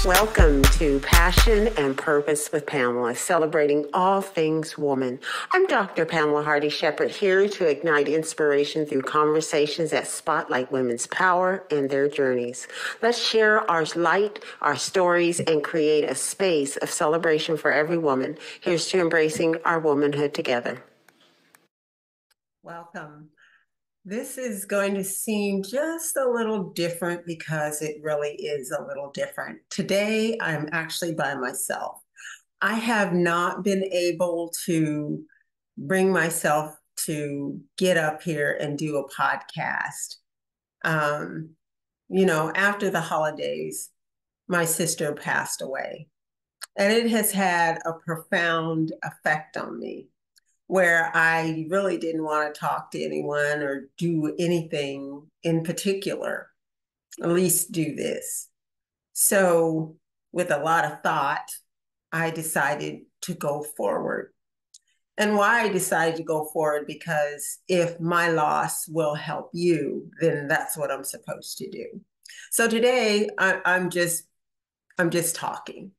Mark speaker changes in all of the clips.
Speaker 1: Welcome to Passion and Purpose with Pamela, celebrating all things woman. I'm Dr. Pamela Hardy-Shepherd, here to ignite inspiration through conversations that spotlight women's power and their journeys. Let's share our light, our stories, and create a space of celebration for every woman. Here's to embracing our womanhood together. Welcome. This is going to seem just a little different because it really is a little different. Today, I'm actually by myself. I have not been able to bring myself to get up here and do a podcast. After the holidays, my sister passed away, and it has had a profound effect on me, where I really didn't want to talk to anyone or do anything in particular, at least do this. So with a lot of thought, I decided to go forward. And why I decided to go forward, because if my loss will help you, then that's what I'm supposed to do. So today I'm just talking.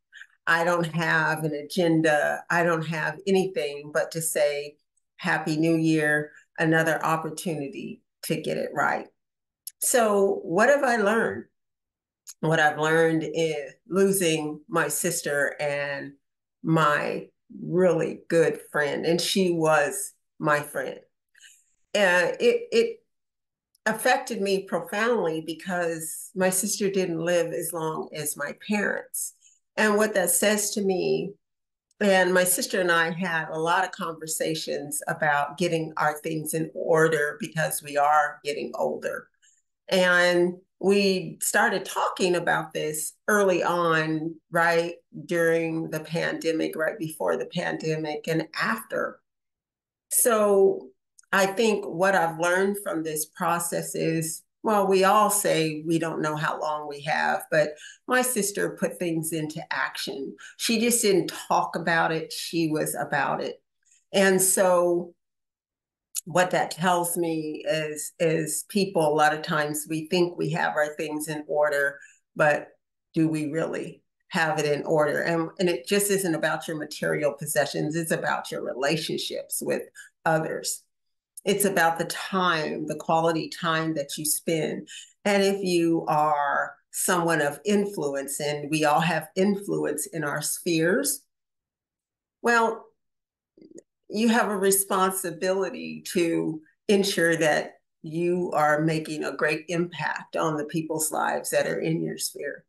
Speaker 1: I don't have an agenda. I don't have anything but to say, Happy New Year, another opportunity to get it right. So what have I learned? What I've learned is losing my sister and my really good friend, and she was my friend. And it affected me profoundly because my sister didn't live as long as my parents. And what that says to me, and my sister and I had a lot of conversations about getting our things in order because we are getting older. And we started talking about this early on, right during the pandemic, right before the pandemic, and after. So I think what I've learned from this process is, well, we all say we don't know how long we have, but my sister put things into action. She just didn't talk about it, she was about it. And so what that tells me is people, a lot of times we think we have our things in order, but do we really have it in order? And it just isn't about your material possessions, it's about your relationships with others. It's about the time, the quality time that you spend. And if you are someone of influence, and we all have influence in our spheres, well, you have a responsibility to ensure that you are making a great impact on the people's lives that are in your sphere.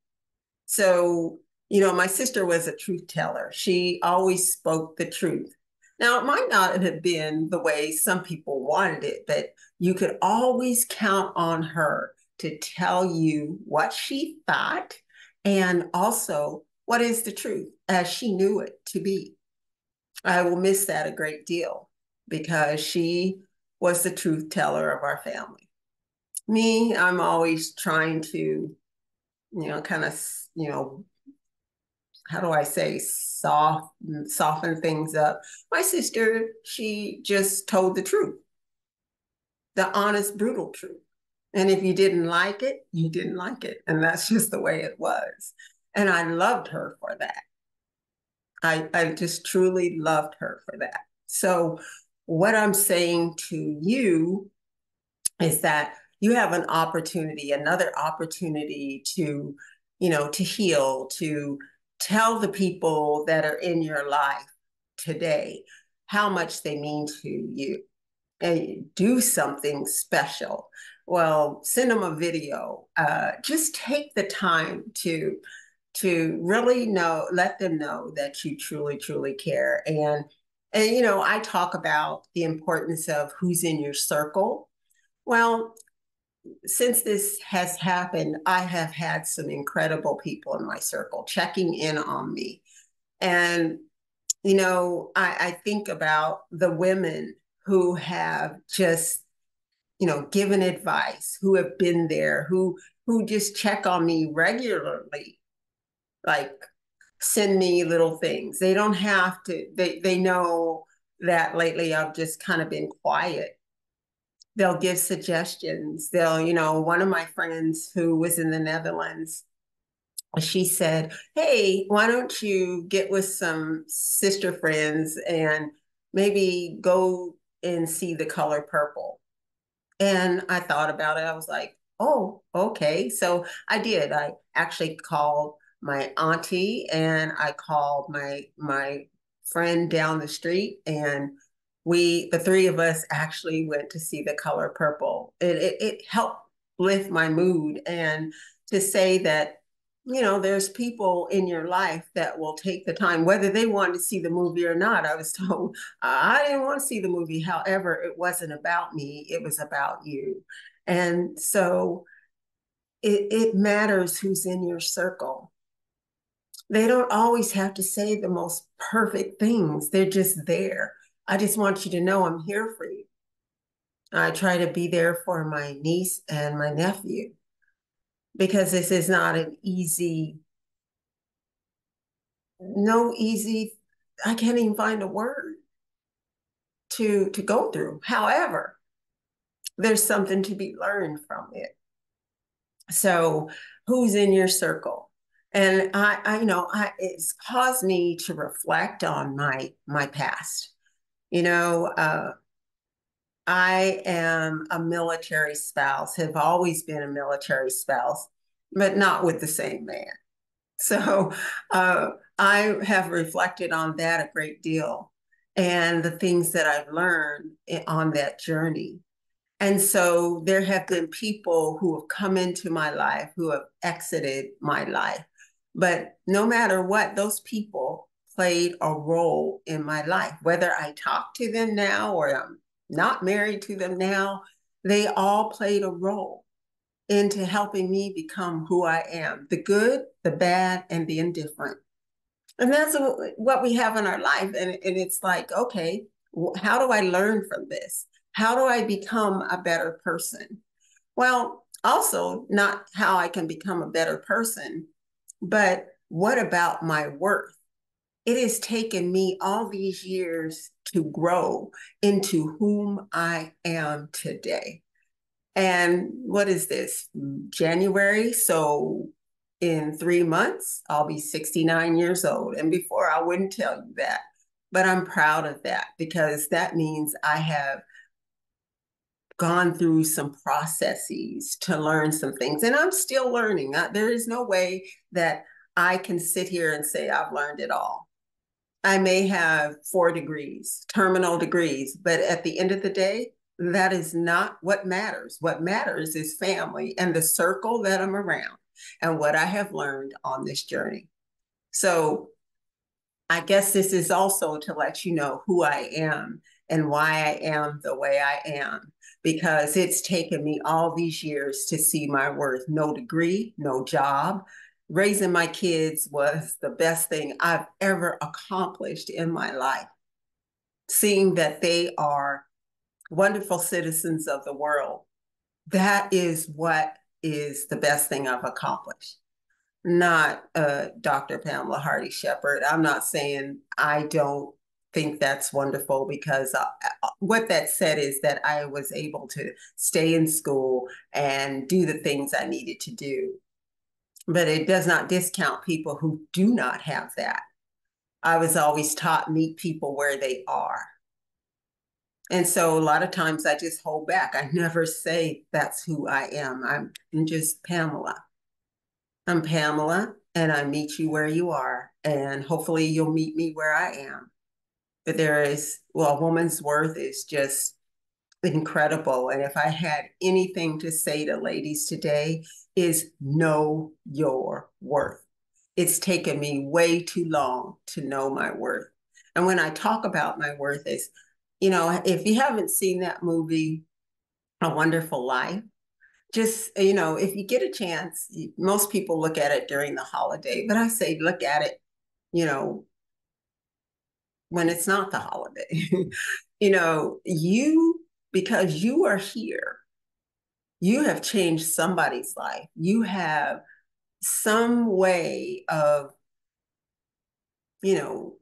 Speaker 1: So, my sister was a truth teller. She always spoke the truth. Now, it might not have been the way some people wanted it, but you could always count on her to tell you what she thought and also what is the truth as she knew it to be. I will miss that a great deal because she was the truth teller of our family. Me, I'm always trying to, kind of, how do I say, soften things up. My sister, she just told the truth, the honest, brutal truth. And if you didn't like it, you didn't like it. And that's just the way it was. And I loved her for that. I just truly loved her for that. So what I'm saying to you is that you have an opportunity, another opportunity to, to heal, to tell the people that are in your life today how much they mean to you, and do something special. Well, send them a video. Just take the time to really let them know that you truly, truly care. And I talk about the importance of who's in your circle. Well, since this has happened, I have had some incredible people in my circle checking in on me. And, I think about the women who have just, given advice, who have been there, who just check on me regularly, like send me little things. They don't have to, they know that lately I've just kind of been quiet. They'll give suggestions. They'll, one of my friends who was in the Netherlands, she said, "Hey, why don't you get with some sister friends and maybe go and see The Color Purple?" And I thought about it. I was like, oh, okay. So I did. I actually called my auntie and I called my friend down the street, and the three of us actually went to see The Color Purple. It helped lift my mood, and to say that, there's people in your life that will take the time, whether they want to see the movie or not. I was told I didn't want to see the movie. However, it wasn't about me, it was about you. And so it matters who's in your circle. They don't always have to say the most perfect things, they're just there. I just want you to know I'm here for you. I try to be there for my niece and my nephew because this is not an easy, no easy, I can't even find a word to go through. However, there's something to be learned from it. So, who's in your circle? And it's caused me to reflect on my past. You know, I am a military spouse, have always been a military spouse, but not with the same man. So, I have reflected on that a great deal and the things that I've learned on that journey. And so there have been people who have come into my life, who have exited my life. But no matter what, those people played a role in my life. Whether I talk to them now or I'm not married to them now, they all played a role into helping me become who I am, the good, the bad, and the indifferent. And that's what we have in our life. And it's like, okay, how do I learn from this? How do I become a better person? Well, also, not how I can become a better person, but what about my worth? It has taken me all these years to grow into whom I am today. And what is this? January. So in 3 months, I'll be 69 years old. And before, I wouldn't tell you that. But I'm proud of that because that means I have gone through some processes to learn some things. And I'm still learning. There is no way that I can sit here and say I've learned it all. I may have 4 degrees, terminal degrees, but at the end of the day, that is not what matters. What matters is family and the circle that I'm around and what I have learned on this journey. So I guess this is also to let you know who I am and why I am the way I am, because it's taken me all these years to see my worth. No degree, no job. Raising my kids was the best thing I've ever accomplished in my life. Seeing that they are wonderful citizens of the world, that is what is the best thing I've accomplished. Not Dr. Pamela Hardy Shepherd. I'm not saying I don't think that's wonderful, because what that said is that I was able to stay in school and do the things I needed to do. But it does not discount people who do not have that. I was always taught meet people where they are. And so a lot of times I just hold back. I never say that's who I am. I'm just Pamela. I'm Pamela, and I meet you where you are, and hopefully you'll meet me where I am. But a woman's worth is just incredible. And if I had anything to say to ladies today, is know your worth. It's taken me way too long to know my worth. And when I talk about my worth is, if you haven't seen that movie, A Wonderful Life, just, if you get a chance, most people look at it during the holiday, but I say look at it, you know, when it's not the holiday. Because you are here, you have changed somebody's life. You have some way of, you know,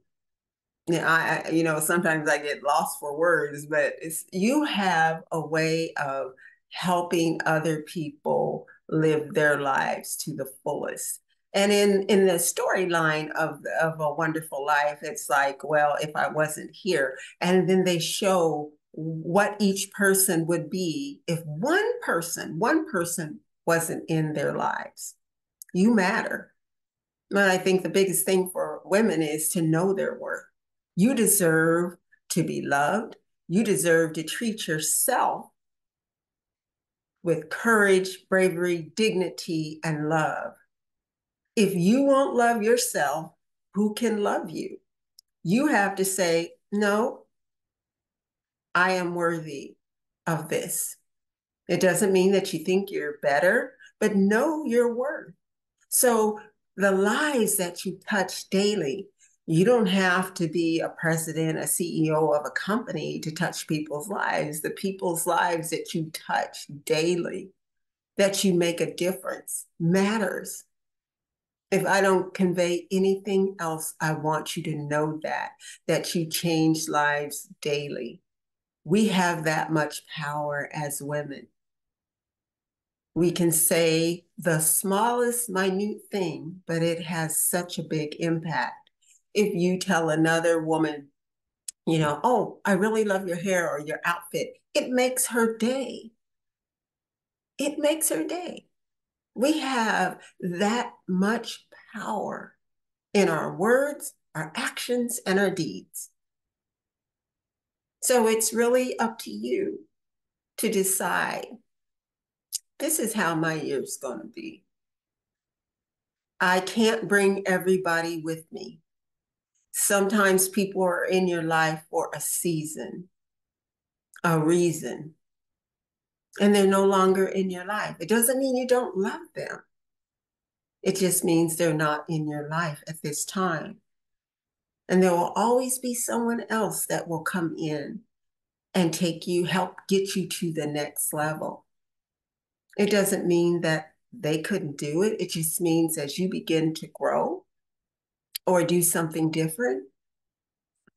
Speaker 1: sometimes I get lost for words, but you have a way of helping other people live their lives to the fullest. And in the storyline of A Wonderful Life, it's like, well, if I wasn't here, and then they show what each person would be if one person wasn't in their lives. You matter. And I think the biggest thing for women is to know their worth. You deserve to be loved. You deserve to treat yourself with courage, bravery, dignity, and love. If you won't love yourself, who can love you? You have to say, no, I am worthy of this. It doesn't mean that you think you're better, but know your worth. So the lives that you touch daily, you don't have to be a president, a CEO of a company to touch people's lives. The people's lives that you touch daily, that you make a difference, matters. If I don't convey anything else, I want you to know that you change lives daily. We have that much power as women. We can say the smallest, minute thing, but it has such a big impact. If you tell another woman, oh, I really love your hair or your outfit, it makes her day. It makes her day. We have that much power in our words, our actions, and our deeds. So it's really up to you to decide, this is how my year's going to be. I can't bring everybody with me. Sometimes people are in your life for a season, a reason, and they're no longer in your life. It doesn't mean you don't love them. It just means they're not in your life at this time. And there will always be someone else that will come in and help get you to the next level. It doesn't mean that they couldn't do it. It just means as you begin to grow or do something different,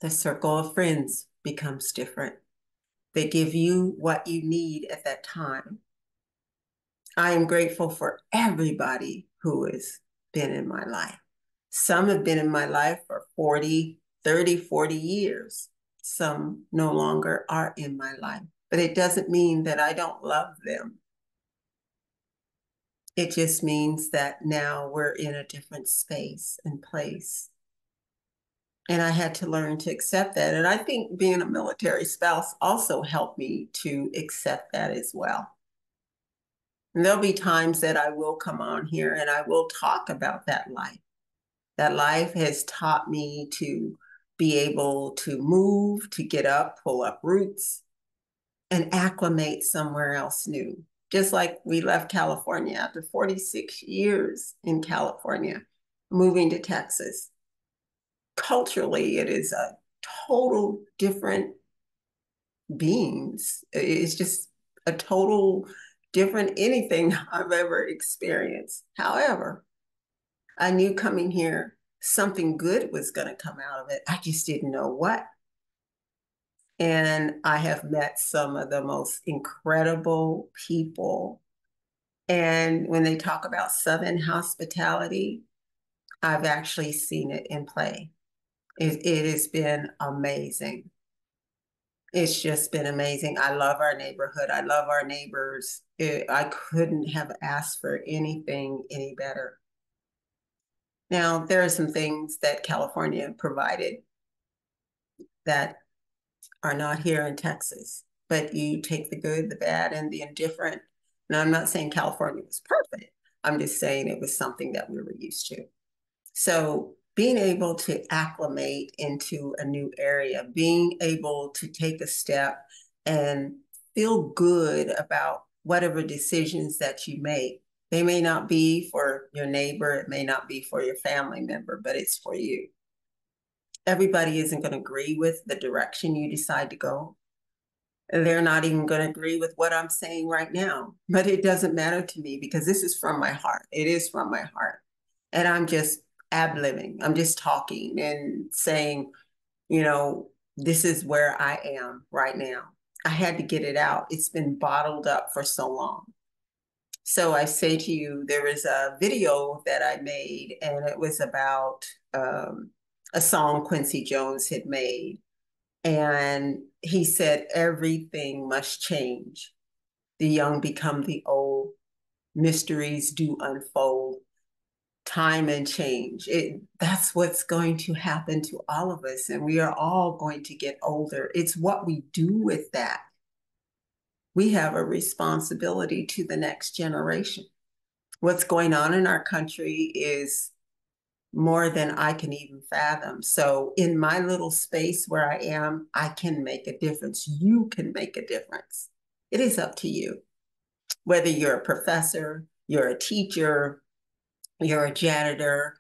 Speaker 1: the circle of friends becomes different. They give you what you need at that time. I am grateful for everybody who has been in my life. Some have been in my life for 40, 30, 40 years. Some no longer are in my life, but it doesn't mean that I don't love them. It just means that now we're in a different space and place. And I had to learn to accept that. And I think being a military spouse also helped me to accept that as well. And there'll be times that I will come on here and I will talk about that life. That life has taught me to be able to move, to get up, pull up roots, and acclimate somewhere else new. Just like we left California after 46 years in California, moving to Texas. Culturally, it is a total different beings. It's just a total different anything I've ever experienced. However, I knew coming here, something good was going to come out of it. I just didn't know what. And I have met some of the most incredible people. And when they talk about Southern hospitality, I've actually seen it in play. It has been amazing. It's just been amazing. I love our neighborhood. I love our neighbors. I couldn't have asked for anything any better. Now, there are some things that California provided that are not here in Texas, but you take the good, the bad, and the indifferent. Now, I'm not saying California was perfect. I'm just saying it was something that we were used to. So being able to acclimate into a new area, being able to take a step and feel good about whatever decisions that you make. They may not be for your neighbor, it may not be for your family member, but it's for you. Everybody isn't going to agree with the direction you decide to go. They're not even going to agree with what I'm saying right now, but it doesn't matter to me because this is from my heart. It is from my heart. And I'm just ad-libbing. I'm just talking and saying, this is where I am right now. I had to get it out. It's been bottled up for so long. So I say to you, there was a video that I made, and it was about a song Quincy Jones had made. And he said, everything must change. The young become the old. Mysteries do unfold. Time and change. That's what's going to happen to all of us. And we are all going to get older. It's what we do with that. We have a responsibility to the next generation. What's going on in our country is more than I can even fathom. So in my little space where I am, I can make a difference. You can make a difference. It is up to you. Whether you're a professor, you're a teacher, you're a janitor,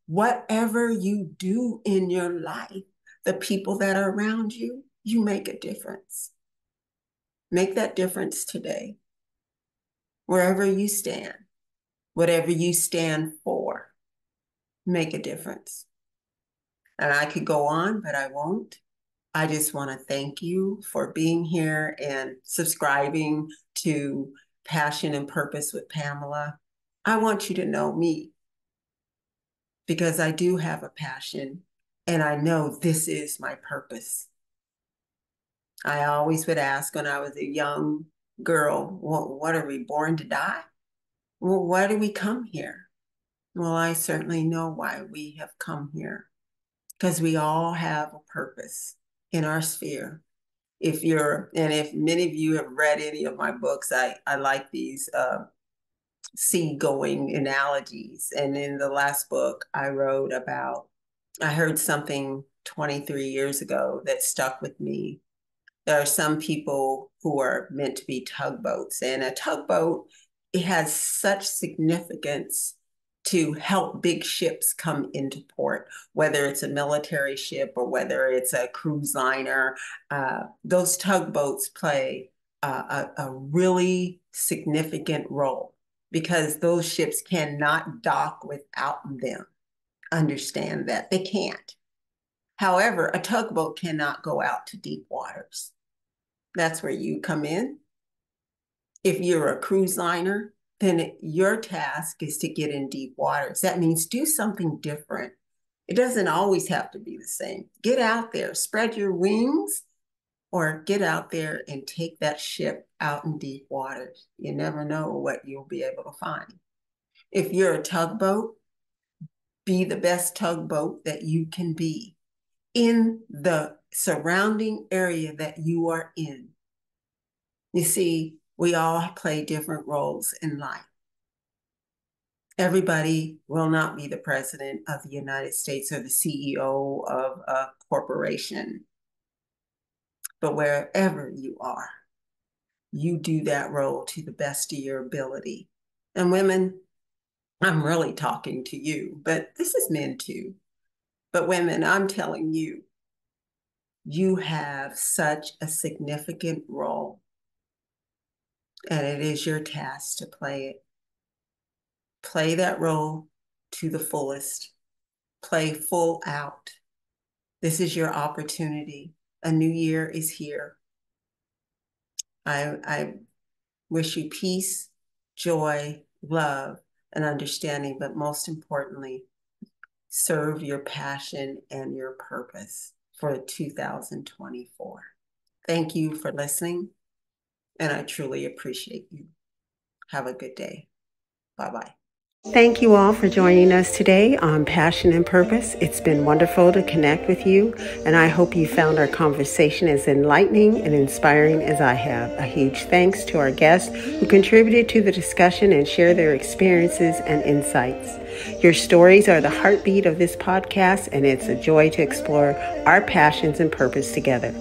Speaker 1: whatever you do in your life, the people that are around you, you make a difference. Make that difference today. Wherever you stand, whatever you stand for, make a difference. And I could go on, but I won't. I just want to thank you for being here and subscribing to Passion and Purpose with Pamela. I want you to know me because I do have a passion and I know this is my purpose. I always would ask when I was a young girl, what are we born to die? Well, why do we come here? Well, I certainly know why we have come here because we all have a purpose in our sphere. If many of you have read any of my books, I like these seagoing analogies. And in the last book I wrote about, I heard something 23 years ago that stuck with me. There are some people who are meant to be tugboats, and a tugboat, it has such significance to help big ships come into port, whether it's a military ship or whether it's a cruise liner. Those tugboats play a really significant role because those ships cannot dock without them. Understand that they can't. However, a tugboat cannot go out to deep waters. That's where you come in. If you're a cruise liner, then your task is to get in deep waters. That means do something different. It doesn't always have to be the same. Get out there, spread your wings, or get out there and take that ship out in deep waters. You never know what you'll be able to find. If you're a tugboat, be the best tugboat that you can be in the surrounding area that you are in. You see, we all play different roles in life. Everybody will not be the president of the United States or the CEO of a corporation. But wherever you are, you do that role to the best of your ability. And women, I'm really talking to you, but this is men too. But women, I'm telling you, you have such a significant role, and it is your task to play it. Play that role to the fullest. Play full out. This is your opportunity. A new year is here. I wish you peace, joy, love, and understanding, but most importantly, serve your passion and your purpose for 2024. Thank you for listening, and I truly appreciate you. Have a good day. Bye-bye. Thank you all for joining us today on Passion and Purpose. It's been wonderful to connect with you, and I hope you found our conversation as enlightening and inspiring as I have. A huge thanks to our guests who contributed to the discussion and shared their experiences and insights. Your stories are the heartbeat of this podcast, and it's a joy to explore our passions and purpose together.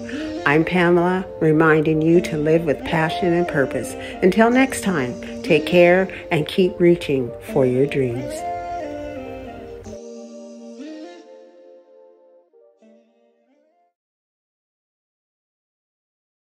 Speaker 1: I'm Pamela, reminding you to live with passion and purpose. Until next time, take care and keep reaching for your dreams.